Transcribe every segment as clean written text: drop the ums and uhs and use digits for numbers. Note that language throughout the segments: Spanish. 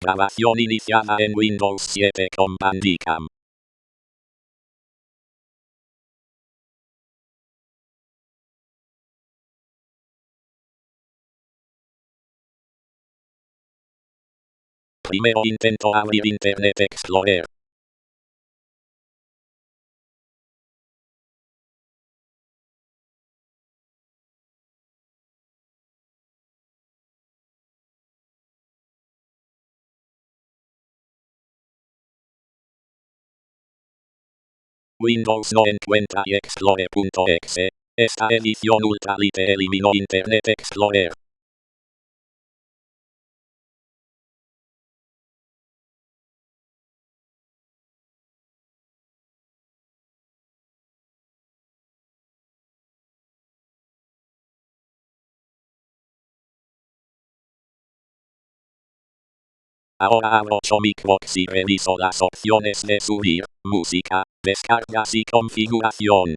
Grabación iniciada en Windows 7 con Bandicam. Primero intento abrir Internet Explorer. Windows no encuentra Explorer.exe. Esta edición Ultralight eliminó Internet Explorer. Ahora abro Chomicbox y reviso las opciones de subir, música, descargas y configuración.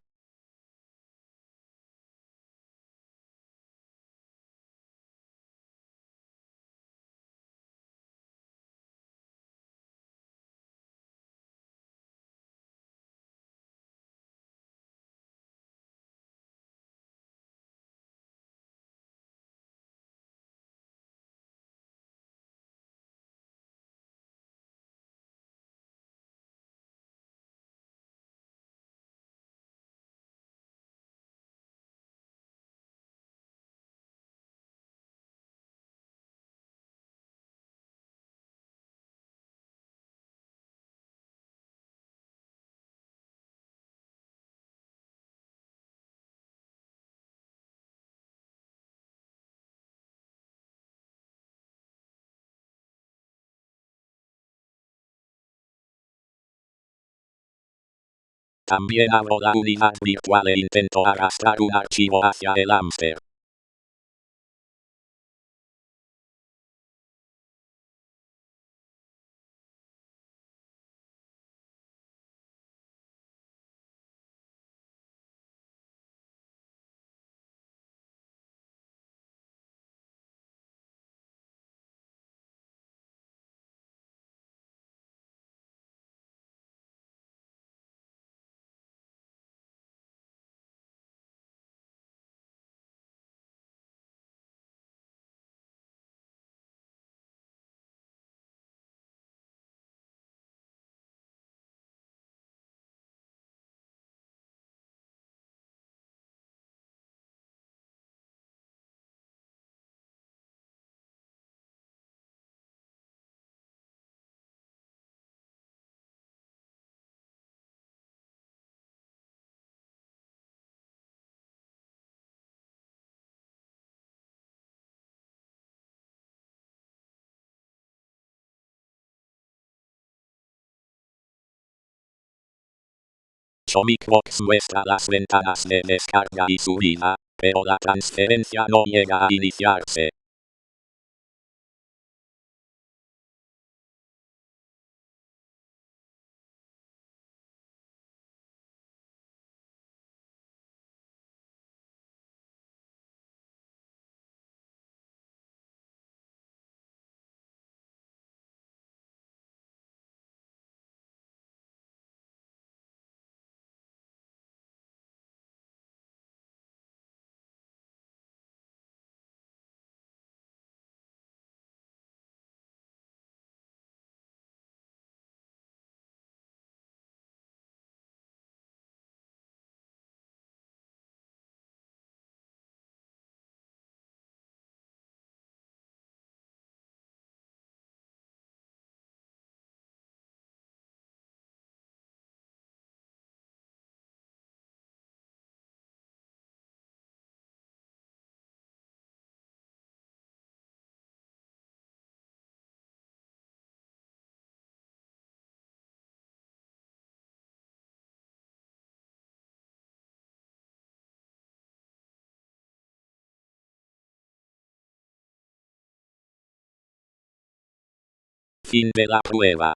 También abro la unidad virtual e intento arrastrar un archivo hacia el hámster. Chomicbox muestra las ventanas de descarga y subida, pero la transferencia no llega a iniciarse. Fin de la prueba.